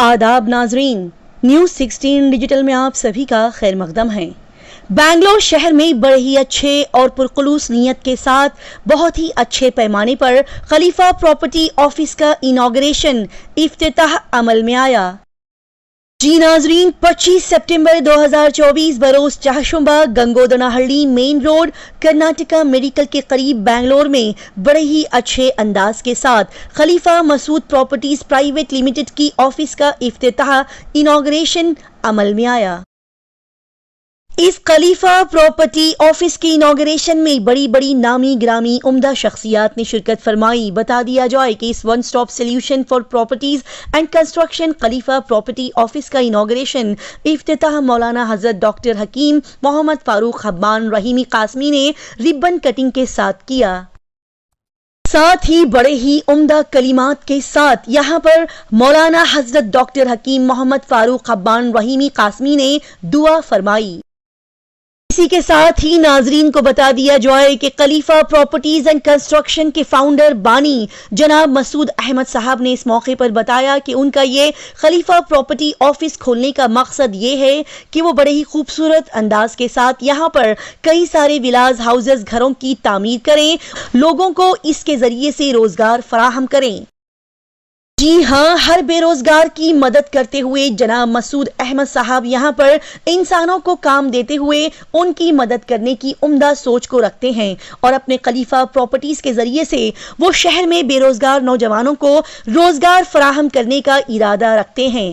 आदाब नाजरीन, news 16 digital में आप सभी का खैर मकदम है। बेंगलोर शहर में बड़े ही अच्छे और पुरखुलूस नीयत के साथ बहुत ही अच्छे पैमाने पर खलीफा प्रॉपर्टी ऑफिस का इनॉग्रेशन इफ्तिताह अमल में आया। जी नाजरीन, 25 सितंबर 2024 बरोज चाहशुंबा गंगोदनाहल्ली मेन रोड कर्नाटका मेडिकल के करीब बेंगलोर में बड़े ही अच्छे अंदाज के साथ खलीफा मसूद प्रॉपर्टीज प्राइवेट लिमिटेड की ऑफिस का इफ्तिताह इनॉग्रेशन अमल में आया। इस खलीफा प्रॉपर्टी ऑफिस के इनॉग्रेशन में बड़ी बड़ी नामी ग्रामी उम्दा शख्सियात ने शिरकत फरमाई। बता दिया जाए कि इस one stop solution for properties and construction Khalifa property office का इनॉग्रेशन इफ्तिताह मौलाना हजरत डॉक्टर हकीम मोहम्मद फारूक हब्बान रहीमी कासमी ने रिबन कटिंग के साथ किया। साथ ही बड़े ही उम्दा कलिमात के साथ यहाँ पर मौलाना हजरत डॉक्टर हकीम मोहम्मद फारूक हब्बान रहीमी कासमी ने दुआ फरमाई। इसी के साथ ही नाजरीन को बता दिया जाए कि खलीफा प्रॉपर्टीज एंड कंस्ट्रक्शन के फाउंडर बानी जनाब मसूद अहमद साहब ने इस मौके पर बताया कि उनका ये खलीफा प्रॉपर्टी ऑफिस खोलने का मकसद ये है कि वो बड़े ही खूबसूरत अंदाज के साथ यहाँ पर कई सारे विलाज हाउसेस घरों की तामीर करें, लोगों को इसके जरिए से रोजगार फराहम करें। जी हाँ, हर बेरोजगार की मदद करते हुए जनाब मसूद अहमद साहब यहाँ पर इंसानों को काम देते हुए उनकी मदद करने की उम्दा सोच को रखते हैं और अपने खलीफा प्रॉपर्टीज के जरिए से वो शहर में बेरोजगार नौजवानों को रोजगार फराहम करने का इरादा रखते हैं।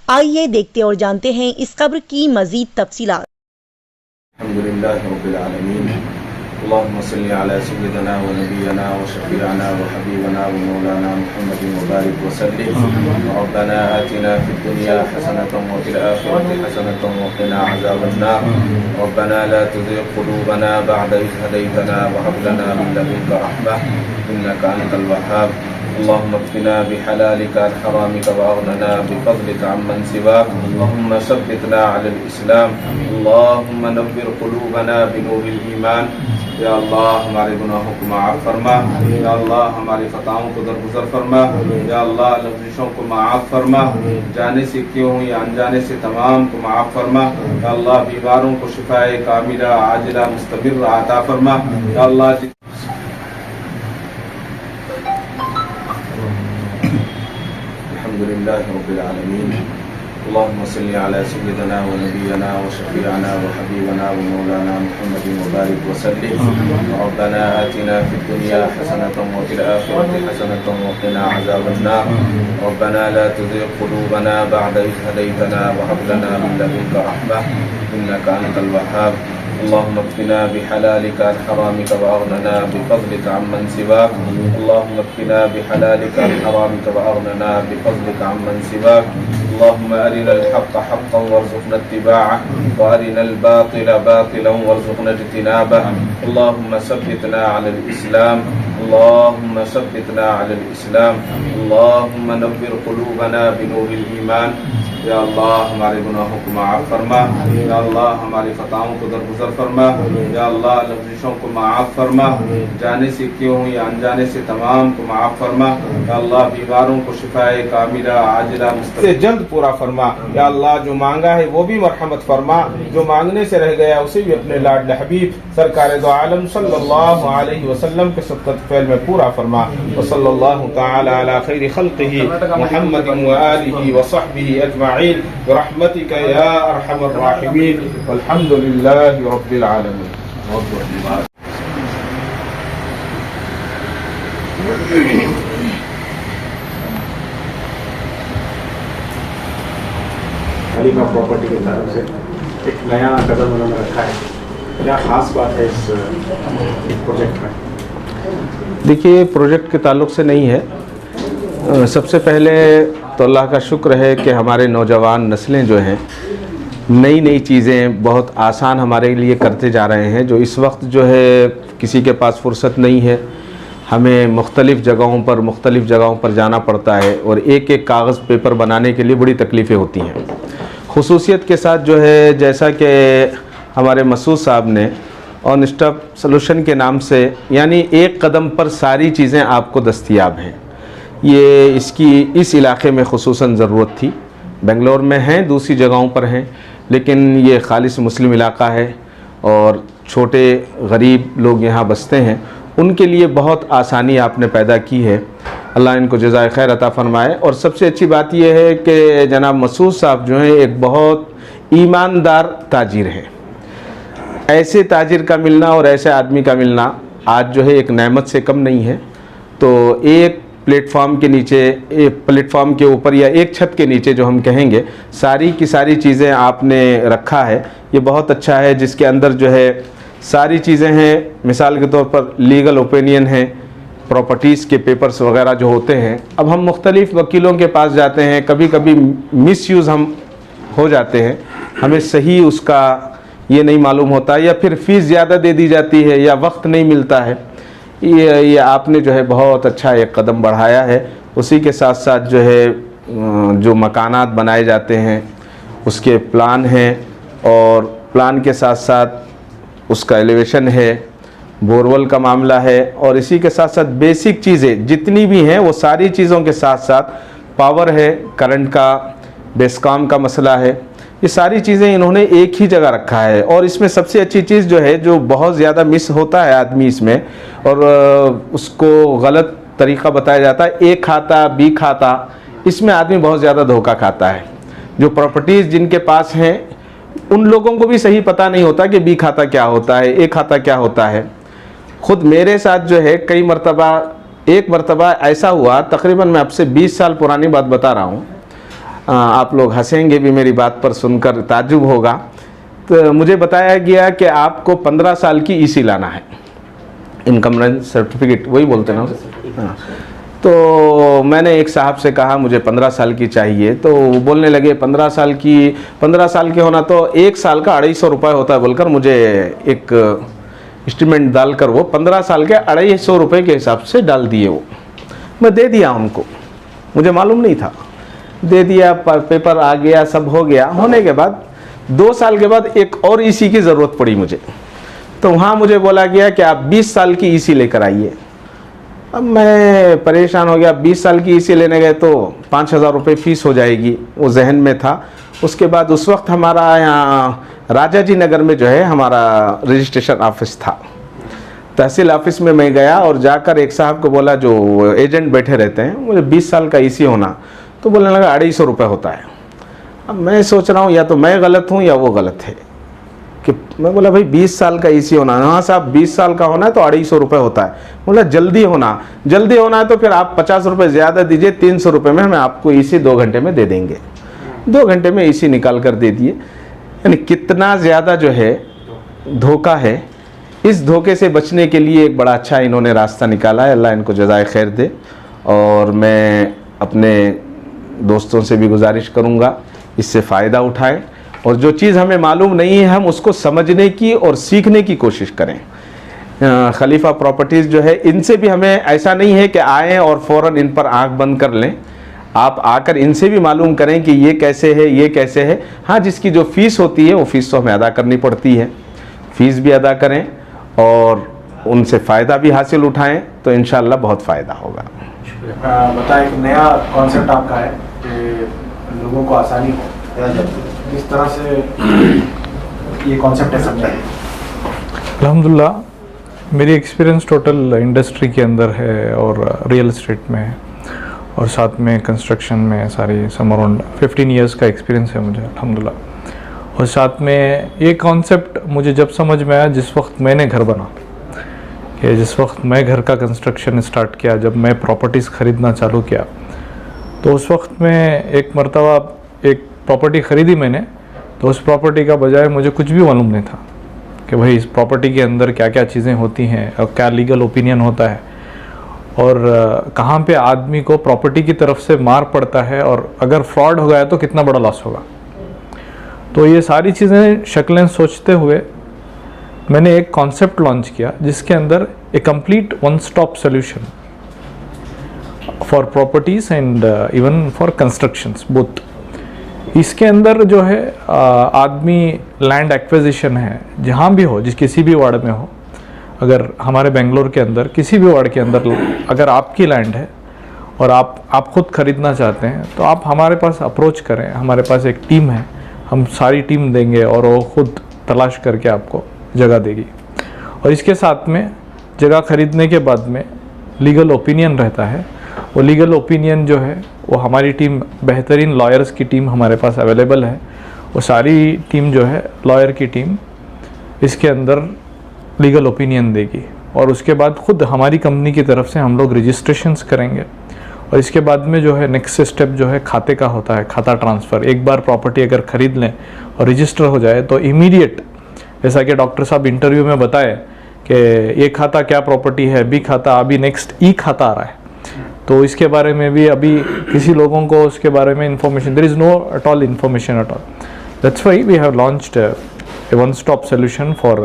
आइए देखते और जानते हैं इस खबर की मजीद तफसीलात। अल्लाहुम्मा सल्ली अला सय्यिदिना व नबियना व शफीअना व हबीबना व मौलाना मुहम्मदिन व बारिक व सल्लिम। रब्बना आतिना फिद दुनिया हसनतन व फिल आखिरति हसनतन व क़िना अज़ाबन नार। रब्बना ला तुज़िग़ क़ुलूबना बअद इज़ हदैतना व हब लना मिन लदुनका रहमह इन्नका अंतल वह्हाब। अल्लाहुम्मा अक्फिना बिहलालिका अन हरामिका व अग़निना बिफ़ज़लिका अम्मन सिवाक। अल्लाहुम्मा सब्बितना अलल इस्लाम। अल्लाहुम्मा नव्विर क़ुलूबना बिनूरिल ईमान। या अल्लाह हमारे गुनाहों को माफ़ फरमा, या अल्लाह हमारी ख़ताओं को दरगुज़र फरमा, या अल्लाह लफ्ज़ों को माफ़ फरमा, जाने से क्यों या अनजाने से तमाम को माफ़ फरमा। या अल्लाह बीमारों को शिफाए कामिला आजिला मुस्तबिर अता फरमा। या अल्लाह अल्हम्दुलिल्लाहि रब्बिल आलमीन। अल्लाहुम्मा सल्ली अला सय्यिदिना व नबियना व शफीअना व हबीबना व मौलाना मुहम्मदिन व बारिक व सल्लिम। रब्बना आतिना फिद दुनिया हसनतन व फिल आखिरति हसनतन व क़िना अज़ाबन नार। रब्बना ला तुज़िग़ क़ुलूबना बअद इज़ हदैतना व हब लना मिन लदुनका रहमह इन्नका अंतल वह्हाब। अल्लाहुम्मा अक्फिना बिहलालिका अन हरामिका व अग़निना बिफ़ज़लिका अम्मन सिवाक। अल्लाहुम्मा अक्फिना बिहलालिका अन हरामिका व अग़निना बिफ़ज़लिका अम्मन सिवाक। अल्लाहुम्मा अरिनल हक़्क़ हक़्क़न वरज़ुक़ना इत्तिबाअह व अरिनल बातिला बातिलन वरज़ुक़ना इज्तिनाबह। अल्लाहुम्मा सब्बितना अलल इस्लाम। अल्लाहुम्मा सब्बितना अलल इस्लाम। अल्लाहुम्मा नव्विर क़ुलूबना बिनूरिल ईमान। या अल्लाह हमारे गुनाहों को माफ़ फरमा, या अल्लाह हमारी ख़ताओं को दरगुज़र फरमा, या अल्लाह लफ्ज़ों को माफ़ फरमा, जाने से क्यों या अनजाने से तमाम को माफ़ फरमा। या अल्लाह बीमारों को शिफाए कामिला आजिला मुस्तबिर जल्द पूरा फरमा। या अल्लाह जो मांगा है वो भी मरहमत फरमा, जो मांगने से रह गया उसे भी अपने लाडले हबीब सरकार दो आलम सल्लल्लाहु अलैहि वसल्लम के सबक़त फ़ैल में पूरा फरमा। व सल्लल्लाहु तआला अला खैरि खल्क़िही मुहम्मदिन व आलिही व सहबिही अजमईन बिरहमतिका या अरहमर राहिमीन वल्हम्दुलिल्लाहि रब्बिल आलमीन। खलीफा प्रॉपर्टी की तरफ से एक नया कदम उन्होंने रखा है, क्या खास बात है इस प्रोजेक्ट में? देखिए, प्रोजेक्ट के ताल्लुक से नहीं है। सबसे पहले तो अल्लाह का शुक्र है कि हमारे नौजवान नस्लें जो हैं नई नई चीज़ें बहुत आसान हमारे लिए करते जा रहे हैं। जो इस वक्त जो है किसी के पास फुर्सत नहीं है, हमें मुख्तलिफ़ जगहों पर जाना पड़ता है और एक एक कागज़ पेपर बनाने के लिए बड़ी तकलीफ़ें होती हैं। खुसूसियत के साथ जो है, जैसा कि हमारे मसूद साहब ने ऑन स्टॉप सोल्यूशन के नाम से, यानी एक कदम पर सारी चीज़ें आपको दस्तयाब हैं। ये इसकी इस इलाके में खुसूसन ज़रूरत थी बेंगलोर में हैं, दूसरी जगहों पर हैं, लेकिन ये खालिस मुस्लिम इलाका है और छोटे गरीब लोग यहाँ बसते हैं। उनके लिए बहुत आसानी आपने पैदा की है। अल्लाह इनको जज़ाए खैर अता फ़रमाए। और सबसे अच्छी बात यह है कि जनाब मसूद साहब जो हैं एक बहुत ईमानदार ताजिर है। ऐसे ताजिर का मिलना और ऐसे आदमी का मिलना आज जो है एक नेमत से कम नहीं है। तो एक प्लेटफॉर्म के नीचे, एक प्लेटफॉर्म के ऊपर या एक छत के नीचे जो हम कहेंगे सारी की सारी चीज़ें आपने रखा है, ये बहुत अच्छा है। जिसके अंदर जो है सारी चीज़ें हैं, मिसाल के तौर पर लीगल ओपिनियन है, प्रॉपर्टीज़ के पेपर्स वगैरह जो होते हैं। अब हम मुख्तलिफ़ वकीलों के पास जाते हैं, कभी कभी मिसयूज़ हम हो जाते हैं, हमें सही उसका ये नहीं मालूम होता, या फिर फ़ीस ज़्यादा दे दी जाती है या वक्त नहीं मिलता है। ये आपने जो है बहुत अच्छा एक कदम बढ़ाया है। उसी के साथ साथ जो है जो मकानात बनाए जाते हैं उसके प्लान हैं, और प्लान के साथ साथ उसका एलिवेशन है, बोरवेल का मामला है, और इसी के साथ साथ बेसिक चीज़ें जितनी भी हैं वो सारी चीज़ों के साथ साथ पावर है, करंट का, बेस्कॉम का मसला है, ये सारी चीज़ें इन्होंने एक ही जगह रखा है। और इसमें सबसे अच्छी चीज़ जो है, जो बहुत ज़्यादा मिस होता है आदमी इसमें और उसको गलत तरीक़ा बताया जाता है, ए खाता बी खाता, इसमें आदमी बहुत ज़्यादा धोखा खाता है। जो प्रॉपर्टीज़ जिनके पास हैं उन लोगों को भी सही पता नहीं होता कि बी खाता क्या होता है, ए खाता क्या होता है। ख़ुद मेरे साथ जो है कई मरतबा, एक मरतबा ऐसा हुआ, तकरीबन मैं आपसे 20 साल पुरानी बात बता रहा हूँ, आप लोग हंसेंगे भी मेरी बात पर सुनकर, ताज्जुब होगा। तो मुझे बताया गया कि आपको 15 साल की ईसी लाना है, इनकम रेंज सर्टिफिकेट, वही बोलते हैं ना। हाँ, तो मैंने एक साहब से कहा मुझे 15 साल की चाहिए, तो वो बोलने लगे 15 साल के होना तो 1 साल का 250 रुपये होता है बोलकर मुझे एक इंस्ट्रूमेंट डालकर वो 15 साल के 250 रुपये के हिसाब से डाल दिए। वो मैं दे दिया उनको, मुझे मालूम नहीं था, दे दिया, पेपर आ गया, सब हो गया। होने के बाद 2 साल के बाद एक और ईसी की ज़रूरत पड़ी मुझे, तो वहाँ मुझे बोला गया कि आप 20 साल की ईसी लेकर आइए। अब मैं परेशान हो गया, 20 साल की ईसी लेने गए तो 5000 रुपये फ़ीस हो जाएगी, वो जहन में था। उसके बाद उस वक्त हमारा यहाँ राजा जी नगर में जो है हमारा रजिस्ट्रेशन ऑफिस था, तहसील ऑफिस में मैं गया और जाकर एक साहब को बोला, जो एजेंट बैठे रहते हैं, मुझे 20 साल का ईसी होना, तो बोलने लगा 250 रुपये होता है। अब मैं सोच रहा हूँ या तो मैं गलत हूँ या वो गलत है, कि मैं बोला भाई 20 साल का ईसी होना, हाँ साहब 20 साल का होना है तो 250 रुपये होता है। बोला जल्दी होना है तो फिर आप 50 रुपये ज़्यादा दीजिए, 300 रुपये में हमें आपको ईसी 2 घंटे में दे देंगे। 2 घंटे में ईसी निकाल कर दे दिए। यानी कितना ज़्यादा जो है धोखा है। इस धोखे से बचने के लिए एक बड़ा अच्छा इन्होंने रास्ता निकाला है, अल्लाह इनको जज़ाए खैर दे। और मैं अपने दोस्तों से भी गुजारिश करूँगा इससे फ़ायदा उठाएं, और जो चीज़ हमें मालूम नहीं है हम उसको समझने की और सीखने की कोशिश करें। खलीफा प्रॉपर्टीज़ जो है, इनसे भी हमें ऐसा नहीं है कि आएँ और फ़ौरन इन पर आँख बंद कर लें। आप आकर इनसे भी मालूम करें कि ये कैसे है, ये कैसे है। हाँ, जिसकी जो फ़ीस होती है वो फ़ीस तो हमें अदा करनी पड़ती है, फ़ीस भी अदा करें और उनसे फ़ायदा भी हासिल उठाएं, तो इंशाअल्लाह बहुत फ़ायदा होगा। बताएं, एक नया कॉन्सेप्ट आपका है कि लोगों को आसानी हो, किस तरह से ये कॉन्सेप्ट है समझाइए। अल्हम्दुलिल्लाह मेरी एक्सपीरियंस टोटल इंडस्ट्री के अंदर है और रियल एस्टेट में है, और साथ में कंस्ट्रक्शन में सारी सम अराउंड 15 ईयर्स का एक्सपीरियंस है मुझे अल्हम्दुलिल्लाह। और साथ में ये कॉन्सेप्ट मुझे जब समझ में आया जिस वक्त मैंने घर बना, कि जिस वक्त मैं घर का कंस्ट्रक्शन स्टार्ट किया, जब मैं प्रॉपर्टीज़ ख़रीदना चालू किया, तो उस वक्त में एक मरतबा एक प्रॉपर्टी ख़रीदी मैंने, तो उस प्रॉपर्टी का बजाय मुझे कुछ भी मालूम नहीं था कि भाई इस प्रॉपर्टी के अंदर क्या क्या चीज़ें होती हैं और क्या लीगल ओपिनियन होता है, और कहाँ पे आदमी को प्रॉपर्टी की तरफ से मार पड़ता है, और अगर फ्रॉड हो गया तो कितना बड़ा लॉस होगा। तो ये सारी चीज़ें शक्लें सोचते हुए मैंने एक कॉन्सेप्ट लॉन्च किया जिसके अंदर a complete one stop solution for properties and even for constructions both. इसके अंदर जो है आदमी लैंड एक्विजिशन है, जहाँ भी हो, जिस किसी भी वार्ड में हो, अगर हमारे बेंगलोर के अंदर किसी भी वार्ड के अंदर अगर आपकी लैंड है और आप खुद खरीदना चाहते हैं तो आप हमारे पास अप्रोच करें। हमारे पास एक टीम है, हम सारी टीम देंगे और वो खुद तलाश करके आपको जगह देगी। और इसके साथ में जगह खरीदने के बाद में लीगल ओपिनियन रहता है। वो लीगल ओपिनियन जो है वो हमारी टीम, बेहतरीन लॉयर्स की टीम हमारे पास अवेलेबल है। वो सारी टीम जो है, लॉयर की टीम, इसके अंदर लीगल ओपिनियन देगी और उसके बाद खुद हमारी कंपनी की तरफ से हम लोग रजिस्ट्रेशंस करेंगे। और इसके बाद में जो है नेक्स्ट स्टेप जो है खाते का होता है, खाता ट्रांसफ़र। एक बार प्रॉपर्टी अगर ख़रीद लें और रजिस्टर हो जाए तो इमीडिएट, जैसा कि डॉक्टर साहब इंटरव्यू में बताए कि ये खाता क्या प्रॉपर्टी है, बी खाता, अभी नेक्स्ट ई खाता आ रहा है, तो इसके बारे में भी अभी किसी लोगों को उसके बारे में information, there is no at all information at all. That's why we have launched a one stop solution for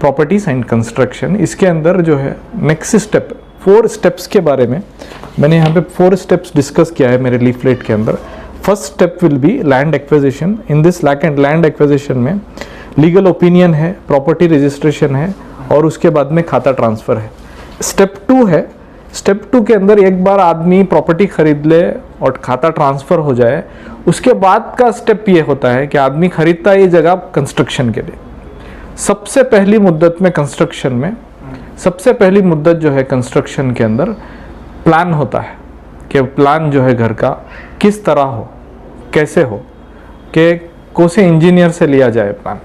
properties and construction. इसके अंदर जो है नेक्स्ट स्टेप, 4 स्टेप्स के बारे में मैंने यहाँ पे 4 स्टेप्स डिस्कस किया है मेरे लीफलेट के अंदर। First step will be land acquisition. In this land acquisition में लीगल ओपिनियन है, प्रॉपर्टी रजिस्ट्रेशन है और उसके बाद में खाता ट्रांसफ़र है। स्टेप 2 है, स्टेप 2 के अंदर एक बार आदमी प्रॉपर्टी खरीद ले और खाता ट्रांसफ़र हो जाए, उसके बाद का स्टेप ये होता है कि आदमी खरीदता है ये जगह कंस्ट्रक्शन के लिए। सबसे पहली मुद्दत में कंस्ट्रक्शन में, सबसे पहली मुद्दत जो है कंस्ट्रक्शन के अंदर प्लान होता है कि प्लान जो है घर का किस तरह हो, कैसे हो, कि कौन से इंजीनियर से लिया जाए प्लान।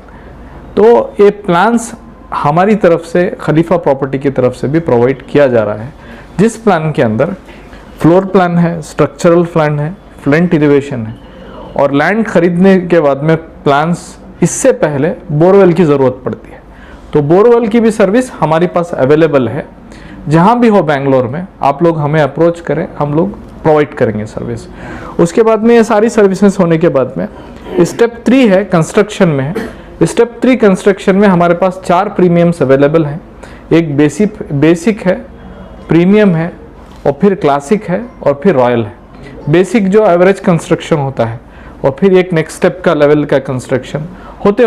तो ये प्लान्स हमारी तरफ से, खलीफा प्रॉपर्टी की तरफ से भी प्रोवाइड किया जा रहा है, जिस प्लान के अंदर फ्लोर प्लान है, स्ट्रक्चरल प्लान है, फ्रंट एलिवेशन है और लैंड खरीदने के बाद में प्लान्स, इससे पहले बोरवेल की ज़रूरत पड़ती है। तो बोरवेल की भी सर्विस हमारे पास अवेलेबल है। जहाँ भी हो बेंगलोर में आप लोग हमें अप्रोच करें, हम लोग प्रोवाइड करेंगे सर्विस। उसके बाद में ये सारी सर्विसेज होने के बाद में स्टेप 3 है, कंस्ट्रक्शन में है। स्टेप 3 कंस्ट्रक्शन में हमारे पास 4 प्रीमियम्स अवेलेबल हैं। एक बेसिक है, प्रीमियम है और फिर क्लासिक है और फिर रॉयल है। बेसिक जो एवरेज कंस्ट्रक्शन होता है और फिर एक नेक्स्ट स्टेप का लेवल का कंस्ट्रक्शन होते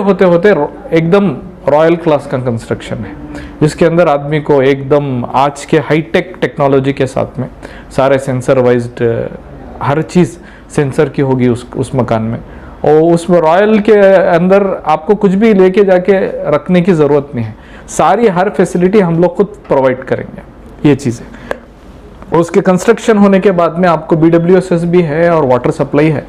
एकदम रॉयल क्लास का कंस्ट्रक्शन है, जिसके अंदर आदमी को एकदम आज के हाईटेक टेक्नोलॉजी के साथ में सारे सेंसर वाइज्ड हर चीज़ सेंसर की होगी उस मकान में। और उसमें रॉयल के अंदर आपको कुछ भी लेके जाके रखने की ज़रूरत नहीं है, सारी हर फैसिलिटी हम लोग खुद प्रोवाइड करेंगे ये चीज़ें। और उसके कंस्ट्रक्शन होने के बाद में आपको BWSS भी है और वाटर सप्लाई है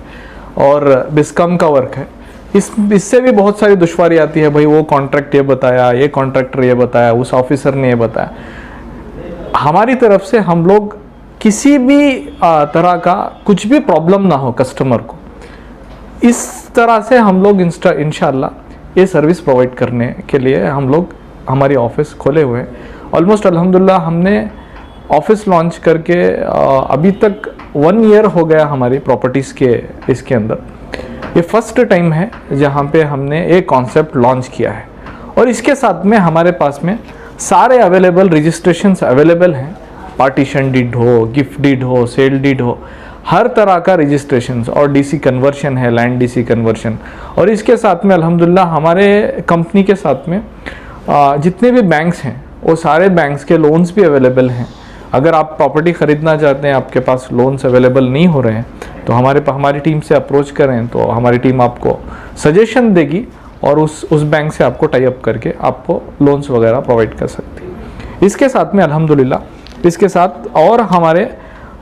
और बिस्कॉम का वर्क है। इससे भी बहुत सारी दुश्वारी आती है, भाई वो कॉन्ट्रैक्ट ये बताया, ये कॉन्ट्रैक्टर ये बताया, उस ऑफिसर ने ये बताया। हमारी तरफ से हम लोग किसी भी तरह का कुछ भी प्रॉब्लम ना हो कस्टमर को, इस तरह से हम लोग इंशाल्लाह ये सर्विस प्रोवाइड करने के लिए हम लोग हमारी ऑफिस खोले हुए हैं। ऑलमोस्ट अल्हम्दुलिल्लाह हमने ऑफिस लॉन्च करके अभी तक 1 ईयर हो गया हमारी प्रॉपर्टीज़ के इसके अंदर। ये फर्स्ट टाइम है जहाँ पे हमने एक कॉन्सेप्ट लॉन्च किया है और इसके साथ में हमारे पास में सारे अवेलेबल रजिस्ट्रेशंस अवेलेबल हैं। पार्टीशन डीड हो, गिफ्ट डीड हो, सेल डीड हो, हर तरह का रजिस्ट्रेशंस और डीसी कन्वर्शन है, लैंड डीसी कन्वर्शन। और इसके साथ में अल्हम्दुलिल्लाह हमारे कंपनी के साथ में जितने भी बैंक्स हैं वो सारे बैंक्स के लोन्स भी अवेलेबल हैं। अगर आप प्रॉपर्टी ख़रीदना चाहते हैं, आपके पास लोन्स अवेलेबल नहीं हो रहे हैं, तो हमारी टीम से अप्रोच करें तो हमारी टीम आपको सजेशन देगी और उस बैंक से आपको टाई अप करके आपको लोन्स वगैरह प्रोवाइड कर सकती है। इसके साथ में अल्हम्दुलिल्लाह इसके साथ और हमारे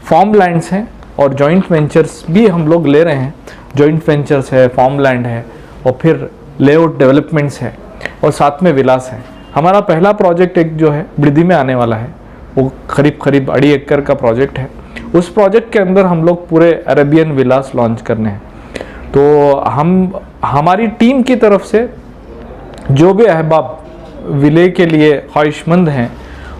फार्म लैंड्स हैं और जॉइंट वेंचर्स भी हम लोग ले रहे हैं। जॉइंट वेंचर्स है, फार्म लैंड है और फिर लेआउट डेवलपमेंट्स है और साथ में विलास है। हमारा पहला प्रोजेक्ट एक जो है बिड़दी में आने वाला है, वो करीब 2.5 एकड़ का प्रोजेक्ट है। उस प्रोजेक्ट के अंदर हम लोग पूरे अरेबियन विलास लॉन्च करने हैं। तो हमारी टीम की तरफ से जो भी अहबाब विले के लिए ख्वाहिशमंद हैं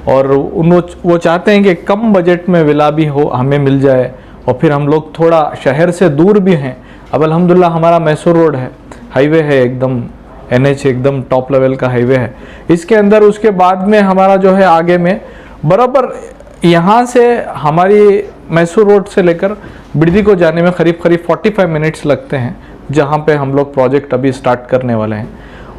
और वो चाहते हैं कि कम बजट में विला भी हो, हमें मिल जाए और फिर हम लोग थोड़ा शहर से दूर भी हैं। अब अल्हम्दुलिल्लाह हमारा मैसूर रोड है, हाईवे है, एकदम NH एकदम टॉप लेवल का हाईवे है। इसके अंदर उसके बाद में हमारा जो है आगे में बराबर यहाँ से हमारी मैसूर रोड से लेकर बिड़दी को जाने में करीब 45 मिनट्स लगते हैं, जहाँ पे हम लोग प्रोजेक्ट अभी स्टार्ट करने वाले हैं।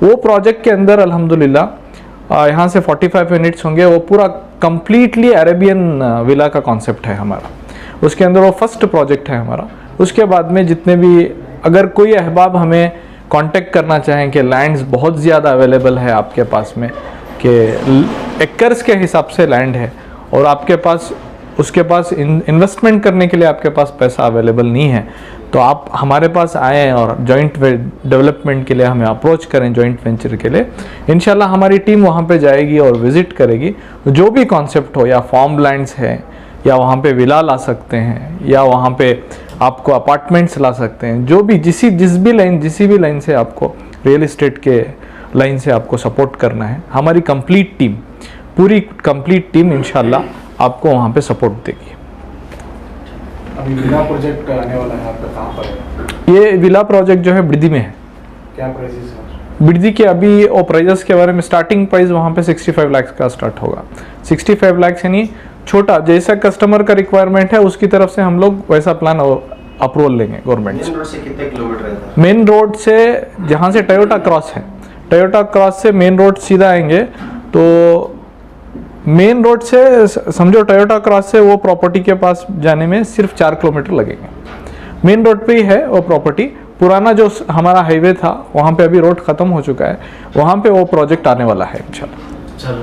वो प्रोजेक्ट के अंदर अल्हम्दुलिल्लाह यहाँ से 45 मिनट्स होंगे, वो पूरा कम्प्लीटली अरेबियन विला का कॉन्सेप्ट है हमारा, उसके अंदर वो फर्स्ट प्रोजेक्ट है हमारा। उसके बाद में जितने भी अगर कोई अहबाब हमें कांटेक्ट करना चाहें कि लैंड्स बहुत ज़्यादा अवेलेबल है आपके पास में, कि एकर्स के हिसाब से लैंड है और आपके पास उसके पास इन्वेस्टमेंट करने के लिए आपके पास पैसा अवेलेबल नहीं है, तो आप हमारे पास आएँ और जॉइंट डेवलपमेंट के लिए हमें अप्रोच करें, जॉइंट वेंचर के लिए। इंशाल्लाह हमारी टीम वहाँ पे जाएगी और विज़िट करेगी। जो भी कॉन्सेप्ट हो, या फार्म लैंड्स है, या वहाँ पे विला ला सकते हैं, या वहाँ पे आपको अपार्टमेंट्स ला सकते हैं, जो भी जिस भी लाइन से आपको रियल इस्टेट के लाइन से आपको सपोर्ट करना है, हमारी कंप्लीट टीम, पूरी कंप्लीट टीम इंशाल्लाह आपको वहाँ पे सपोर्ट देगी। अभी विला प्रोजेक्ट आने वाला है आपका, कहाँ पर है? ये विला प्रोजेक्ट जो है बिरदी में है। क्या प्राइसेस है बिरदी के? अभी वो प्राइजेस के बारे में, स्टार्टिंग प्राइस वहाँ पे 65 लाख का स्टार्ट होगा। 65 लाख यानी छोटा, जैसा कस्टमर का रिक्वायरमेंट है उसकी तरफ से हम लोग वैसा प्लान अप्रूवल लेंगे गवर्नमेंट से। मेन रोड से कितने किलोमीटर है? मेन रोड से जहाँ से टयोटा क्रॉस है, टयोटा क्रॉस से मेन रोड सीधा आएंगे तो मेन रोड से समझो टयोटा क्रॉस से वो प्रॉपर्टी के पास जाने में सिर्फ 4 किलोमीटर लगेंगे। मेन रोड पे ही है वो प्रॉपर्टी। पुराना जो हमारा हाईवे था वहाँ पे अभी रोड ख़त्म हो चुका है, वहाँ पे वो प्रोजेक्ट आने वाला है इंशाल्लाह। सर,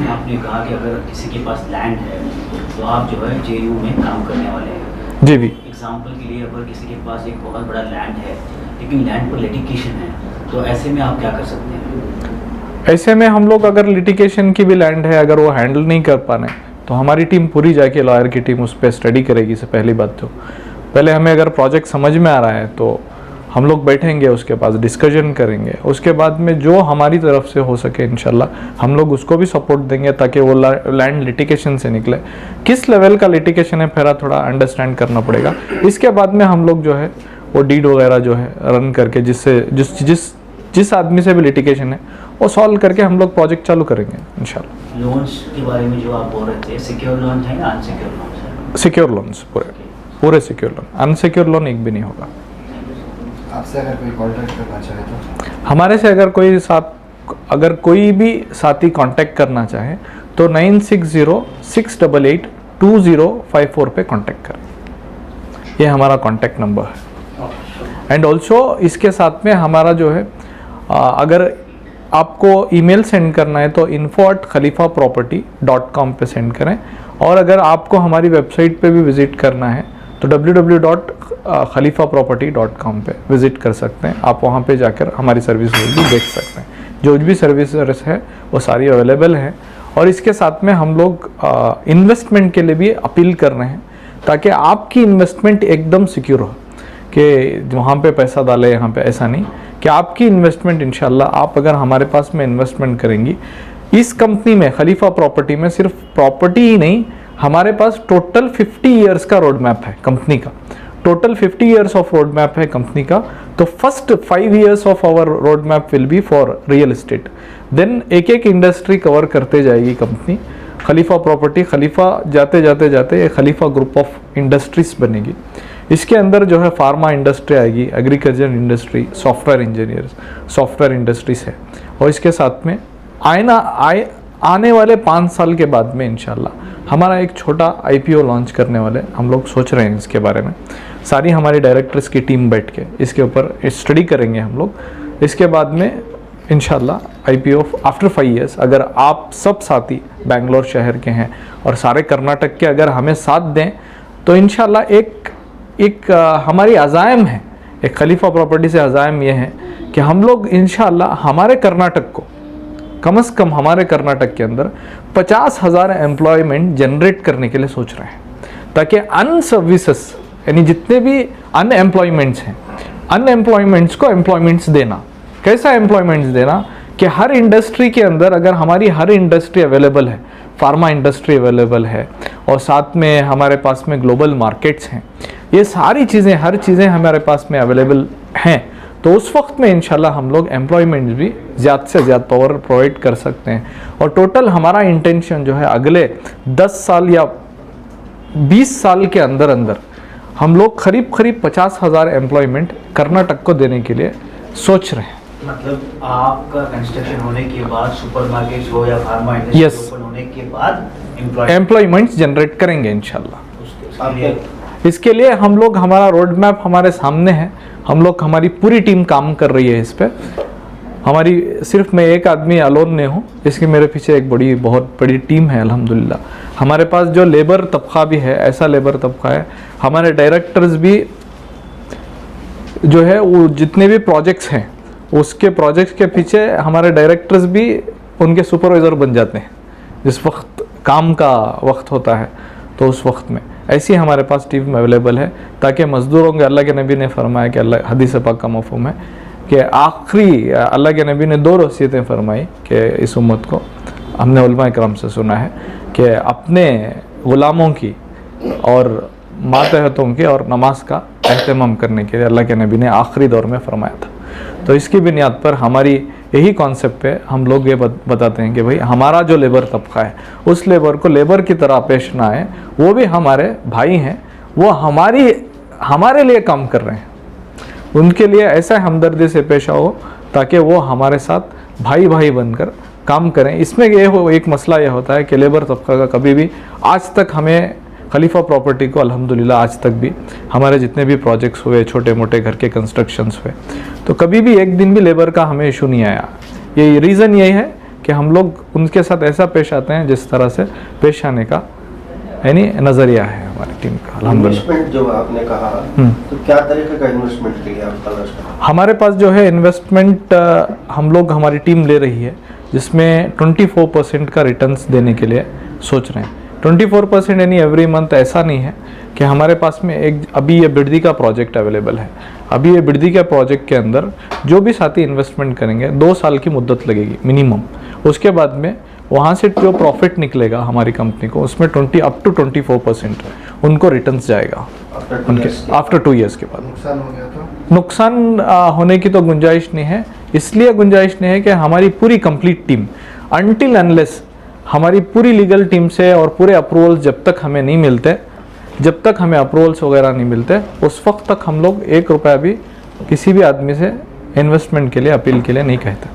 आपने कहा कि अगर किसी के पास लैंड है तो आप जो है जेयू में काम करने वाले हैं। जी भी। एग्जांपल के लिए अगर किसी के पास एक बहुत बड़ा लैंड है लेकिन लैंड पर लिटिगेशन है, तो ऐसे में आप क्या कर सकते हैं? ऐसे में हम लोग अगर लिटिगेशन की भी लैंड है, अगर वो हैंडल नहीं कर पाने, तो हमारी टीम पूरी जाके लॉयर की टीम उस पर स्टडी करेगी। से पहली बात तो पहले हमें अगर प्रोजेक्ट समझ में आ रहा है तो हम लोग बैठेंगे, उसके पास डिस्कशन करेंगे, उसके बाद में जो हमारी तरफ से हो सके इंशाल्लाह हम लोग उसको भी सपोर्ट देंगे ताकि वो लैंड लिटिगेशन से निकले। किस लेवल का लिटिगेशन है फिर थोड़ा अंडरस्टैंड करना पड़ेगा। इसके बाद में हम लोग जो है वो डीड वगैरह जो है रन करके जिस जिस आदमी से भी लिटिगेशन है वो सॉल्व करके हम लोग प्रोजेक्ट चालू करेंगे इंशाल्लाह। लोन्स के बारे में जो आप बोल रहे थे, सिक्योर लोन है या अनसिक्योर लोन है? सिक्योर लोन्स, पूरे सिक्योर लोन, अनसिक्योर लोन एक भी नहीं होगा। आपसे अगर कोई कॉन्टैक्ट करना चाहे तो? हमारे से अगर कोई भी साथी कांटेक्ट करना चाहे तो 9606882054 पे कांटेक्ट करें। ये हमारा कांटेक्ट नंबर है। एंड ऑल्सो इसके साथ में हमारा जो है अगर आपको ईमेल सेंड करना है तो info@khalifaproperty.com पे सेंड करें, और अगर आपको हमारी वेबसाइट पे भी विज़िट करना है तो www.khalifaproperty.com पे विज़िट कर सकते हैं। आप वहाँ पे जाकर हमारी सर्विस भी देख सकते हैं। जो भी सर्विस है वो सारी अवेलेबल है। और इसके साथ में हम लोग इन्वेस्टमेंट के लिए भी अपील कर रहे हैं ताकि आपकी इन्वेस्टमेंट एकदम सिक्योर हो, कि वहाँ पे पैसा डाले यहाँ पे, ऐसा नहीं, कि आपकी इन्वेस्टमेंट इंशाल्लाह आप अगर हमारे पास में इन्वेस्टमेंट करेंगी इस कंपनी में, खलीफा प्रॉपर्टी में, सिर्फ प्रॉपर्टी ही नहीं, हमारे पास टोटल 50 ईयर्स का रोड मैप है कंपनी का। Total 50 years of road map है कंपनी का। तो first 5 years of our road map will be for real estate. Then एक एक इंडस्ट्री कवर करते जाएगी कंपनी। खलीफा प्रॉपर्टी, खलीफा जाते जाते जाते खलीफा ग्रुप ऑफ इंडस्ट्रीज बनेगी। इसके अंदर जो है फार्मा इंडस्ट्री आएगी, agriculture industry, software engineers, software industries है। और इसके साथ में आने वाले 5 साल के बाद में इंशाल्लाह हमारा एक छोटा IPO लॉन्च करने वाले हम लोग सोच रहे हैं। इसके बारे में सारी हमारी डायरेक्टर्स की टीम बैठ के इसके ऊपर स्टडी करेंगे हम लोग। इसके बाद में इंशाल्लाह IPO आफ्टर 5 ईयर्स, अगर आप सब साथी बेंगलोर शहर के हैं और सारे कर्नाटक के अगर हमें साथ दें तो इंशाल्लाह एक हमारी अज़ायम है, एक खलीफा प्रॉपर्टी से अज़ायम ये है कि हम लोग इंशाल्लाह हमारे कर्नाटक को, कम से कम हमारे कर्नाटक के अंदर 50,000 एम्प्लॉयमेंट जनरेट करने के लिए सोच रहे हैं, ताकि अनसर्विसेस यानी जितने भी अनएम्प्लॉयमेंट्स हैं, अनएम्प्लॉयमेंट्स को एम्प्लॉयमेंट्स देना। कैसा एम्प्लॉयमेंट्स देना कि हर इंडस्ट्री के अंदर, अगर हमारी हर इंडस्ट्री अवेलेबल है, फार्मा इंडस्ट्री अवेलेबल है और साथ में हमारे पास में ग्लोबल मार्केट्स हैं, ये सारी चीज़ें, हर चीज़ें हमारे पास में अवेलेबल हैं, तो उस वक्त में इंशाल्लाह हम लोग एम्प्लॉयमेंट भी ज़्यादा से ज़्यादा पावर प्रोवाइड कर सकते हैं। और टोटल हमारा इंटेंशन जो है अगले 10 साल या 20 साल के अंदर अंदर हम लोग करीब 50,000 एम्प्लॉयमेंट कर्नाटक को देने के लिए सोच रहे हैं। मतलब आपका कंस्ट्रक्शन होने के बाद सुपरमार्केट हो या फार्मा इंडस्ट्री Yes. ओपन होने के बाद एम्प्लॉयमेंट्स जनरेट करेंगे इंशाल्लाह। उसके लिए इसके लिए हम लोग, हमारा रोड मैप हमारे सामने है, हम लोग, हमारी पूरी टीम काम कर रही है इस पे। हमारी सिर्फ मैं एक आदमी अलोन नहीं हूँ, इसके मेरे पीछे एक बहुत बड़ी टीम है अल्हम्दुलिल्लाह। हमारे पास जो लेबर तबका भी है, ऐसा लेबर तबका है, हमारे डायरेक्टर्स भी जो है वो जितने भी प्रोजेक्ट्स हैं उसके प्रोजेक्ट्स के पीछे हमारे डायरेक्टर्स भी उनके सुपरवाइज़र बन जाते हैं। जिस वक्त काम का वक्त होता है तो उस वक्त में ऐसी हमारे पास टीम अवेलेबल है, ताकि मज़दूरों के, अल्लाह के नबी ने फरमाया कि अल्लाह हदीस पाक का मफ़हूम है कि आखिरी, अल्लाह के नबी ने 2 वसीयतें फरमाई कि इस उम्मत को, हमने उलमा इकराम से सुना है कि अपने ग़ुलामों की और मातहतों की और नमाज का एहतमाम करने के लिए अल्लाह के नबी ने आखिरी दौर में फरमाया था। तो इसकी बुनियाद पर हमारी यही कॉन्सेप्ट पे हम लोग ये बताते हैं कि भाई हमारा जो लेबर तबका है उस लेबर को लेबर की तरह पेश ना आए, वो भी हमारे भाई हैं, वो हमारे लिए काम कर रहे हैं, उनके लिए ऐसा हमदर्दी से पेश आओ ताकि वो हमारे साथ भाई भाई बनकर काम करें। इसमें एक मसला ये होता है कि लेबर तबका का कभी भी, आज तक हमें खलीफा प्रॉपर्टी को अल्हम्दुलिल्लाह आज तक भी हमारे जितने भी प्रोजेक्ट्स हुए, छोटे मोटे घर के कंस्ट्रक्शंस हुए, तो कभी भी एक दिन भी लेबर का हमें इशू नहीं आया। ये रीज़न यही है कि हम लोग उनके साथ ऐसा पेश आते हैं जिस तरह से पेश आने का यानी नज़रिया है हमारी टीम का अल्हम्दुलिल्लाह। इन्वेस्टमेंट जो आपने कहा, तो क्या तरीके का इन्वेस्टमेंट के लिए आप तलाश कर रहे हैं? हमारे पास जो है इन्वेस्टमेंट हम लोग, हमारी टीम ले रही है, जिसमें 24% का रिटर्न्स देने के लिए सोच रहे हैं। 24% यानी एवरी मंथ ऐसा नहीं है कि हमारे पास में एक अभी ये बिरदी का प्रोजेक्ट अवेलेबल है। अभी ये बिरदी के प्रोजेक्ट के अंदर जो भी साथी इन्वेस्टमेंट करेंगे 2 साल की मुद्दत लगेगी मिनिमम। उसके बाद में वहाँ से जो प्रॉफिट निकलेगा हमारी कंपनी को, उसमें 20 to 24% उनको रिटर्न्स जाएगा उनके आफ्टर 2 ईयर्स के बाद। नुकसान हो गया तो नुकसान होने की तो गुंजाइश नहीं है, इसलिए गुंजाइश नहीं है कि हमारी पूरी कंप्लीट टीम अनटिल अनलेस हमारी पूरी लीगल टीम से और पूरे अप्रूवल्स जब तक हमें नहीं मिलते, जब तक हमें अप्रूवल्स वगैरह नहीं मिलते, उस वक्त तक हम लोग 1 रुपया भी किसी भी आदमी से इन्वेस्टमेंट के लिए, अपील के लिए नहीं कहते।